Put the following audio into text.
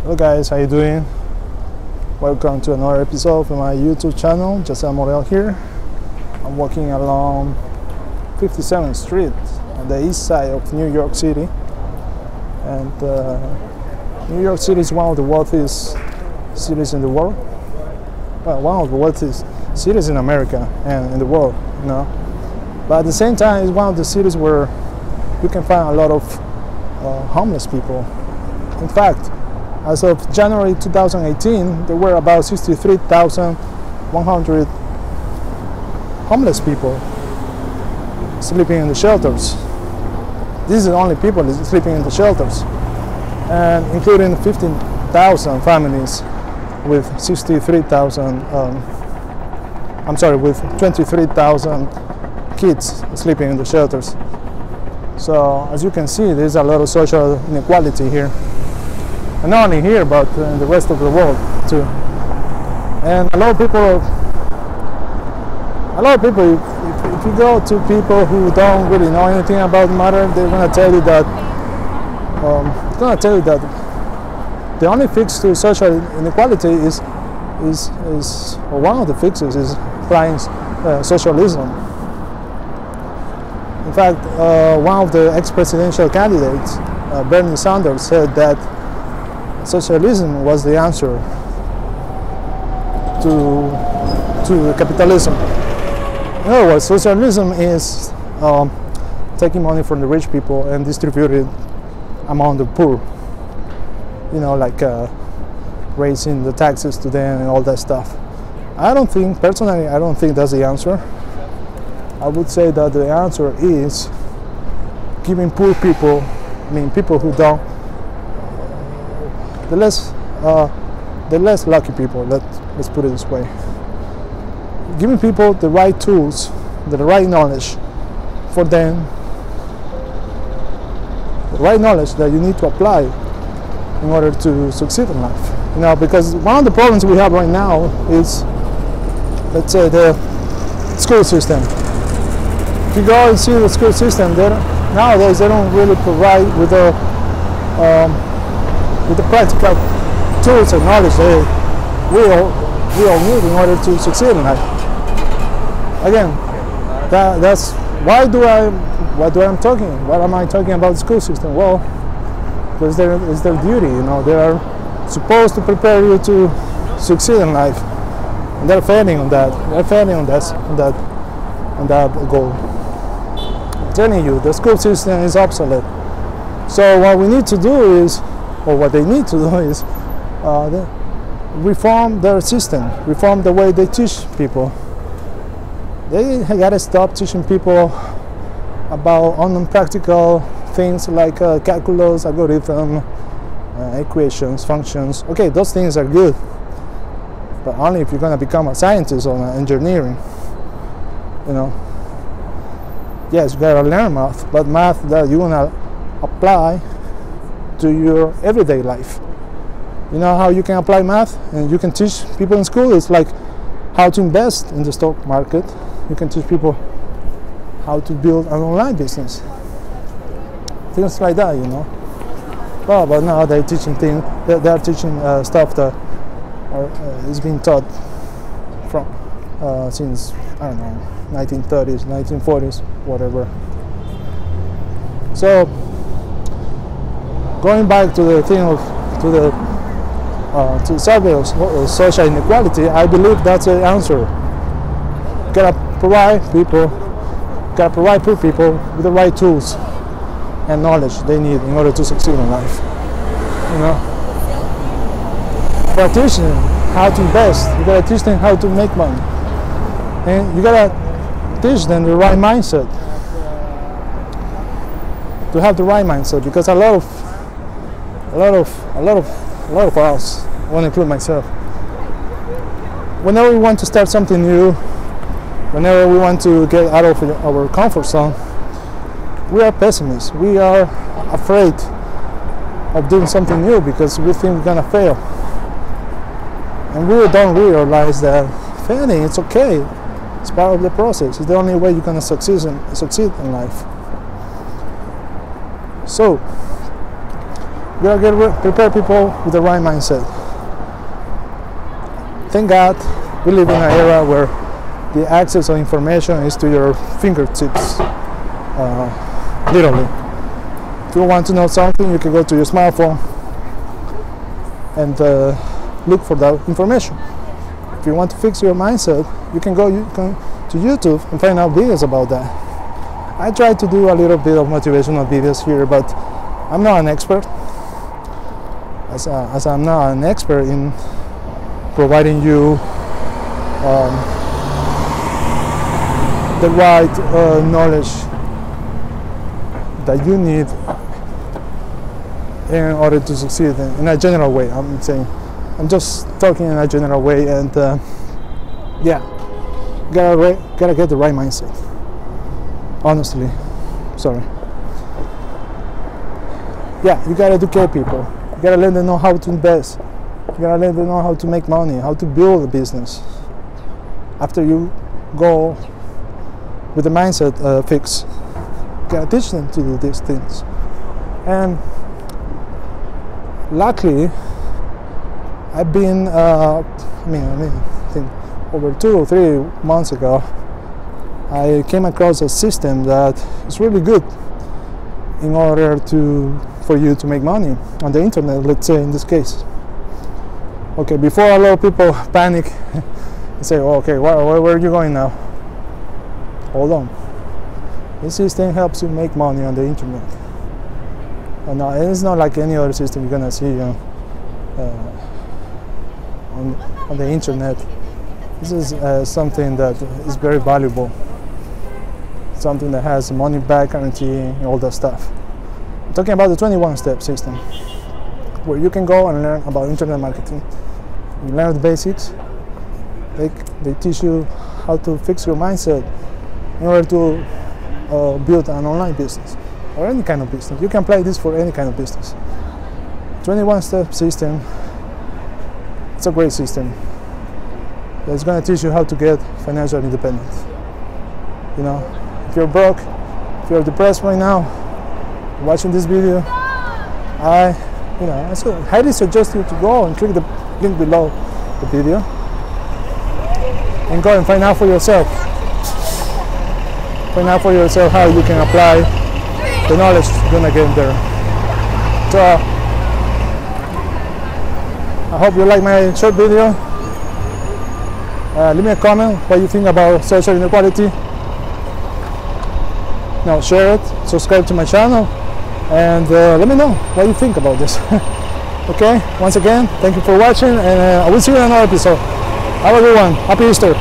Hello guys, how you doing? Welcome to another episode of my YouTube channel. Jose Morel here. I'm walking along 57th Street on the east side of New York City. And New York City is one of the wealthiest cities in the world. Well, one of the wealthiest cities in America and in the world, you know. But at the same time, it's one of the cities where you can find a lot of homeless people. In fact, as of January 2018, there were about 63,100 homeless people sleeping in the shelters. These are the only people sleeping in the shelters, and including 15,000 families with 23,000 kids sleeping in the shelters. So as you can see, there's a lot of social inequality here, and not only here but in the rest of the world too. And a lot of people, if you go to people who don't really know anything about the matter, they're going to tell you that the only fix to social inequality is or one of the fixes is applying socialism. In fact, one of the ex-presidential candidates, Bernie Sanders, said that socialism was the answer to capitalism. In other words, socialism is taking money from the rich people and distributing it among the poor. You know, like raising the taxes to them and all that stuff. Personally, I don't think that's the answer. I would say that the answer is giving poor people, people who don't, the less lucky people, let's put it this way, giving people the right tools, the right knowledge for them, the right knowledge that you need to apply in order to succeed in life. You know, because one of the problems we have right now is, let's say, the school system. If you go and see the school system, nowadays they don't really provide with the practical tools and knowledge that we all need in order to succeed in life. Again, that's why am I talking about the school system? Well, because it's their duty. You know, they are supposed to prepare you to succeed in life, and they're failing on that. They're failing on that goal. I'm telling you, the school system is obsolete. So what we need to do is, or what they need to do is, reform their system, reform the way they teach people. They gotta stop teaching people about unpractical things like calculus, algorithm, equations, functions. Okay, those things are good, but only if you're gonna become a scientist or an engineering. You know, yes, you gotta learn math, but math that you're gonna apply to your everyday life. You know how you can apply math and you can teach people in school? It's like how to invest in the stock market. You can teach people how to build an online business. Things like that, you know. Well, but now they're teaching things. They're teaching stuff that is being taught from since, I don't know, 1930s, 1940s, whatever. So going back to the thing to the survey of social inequality, I believe that's the answer. Gotta provide poor people with the right tools and knowledge they need in order to succeed in life. You know, you gotta teach them how to invest. You gotta teach them how to make money, and you gotta teach them the right mindset. To have the right mindset, because a lot of us, I want to include myself, whenever we want to start something new, whenever we want to get out of our comfort zone, we are pessimists. We are afraid of doing something new because we think we're gonna fail, and we don't realize that failing, it's okay. It's part of the process. It's the only way you're gonna succeed in life. So You gotta prepare people with the right mindset. Thank God we live in an era where the access of information is to your fingertips, literally. If you want to know something, you can go to your smartphone and look for that information. If you want to fix your mindset, you can go to YouTube and find out videos about that. I try to do a little bit of motivational videos here, but I'm not an expert. As I'm not an expert in providing you the right knowledge that you need in order to succeed in a general way. I'm just talking in a general way, and yeah, gotta get the right mindset. Honestly, sorry. Yeah, you gotta educate people. You gotta let them know how to invest. You gotta let them know how to make money, how to build a business. After you go with the mindset fix, you gotta teach them to do these things. And luckily, I've been, I think over 2 or 3 months ago, I came across a system that is really good in order for you to make money on the internet, let's say in this case. Okay, before a lot of people panic and say, oh, okay, where are you going now? Hold on. This system helps you make money on the internet. And it's not like any other system you're gonna see on the internet. This is something that is very valuable. Something that has money back guarantee and all that stuff. I'm talking about the 21-step system, where you can go and learn about internet marketing. You learn the basics. They teach you how to fix your mindset in order to build an online business or any kind of business. You can apply this for any kind of business. 21-step system. It's a great system. It's going to teach you how to get financial independence. You know, if you're broke, if you're depressed right now, watching this video, I highly suggest you to go and click the link below the video and go and find out for yourself. Find out for yourself how you can apply the knowledge you're gonna get there. So I hope you like my short video. Leave me a comment what you think about social inequality. Now share it, subscribe to my channel, and let me know what you think about this. Okay, once again, thank you for watching, and I will see you in another episode. Have a good one. Happy Easter.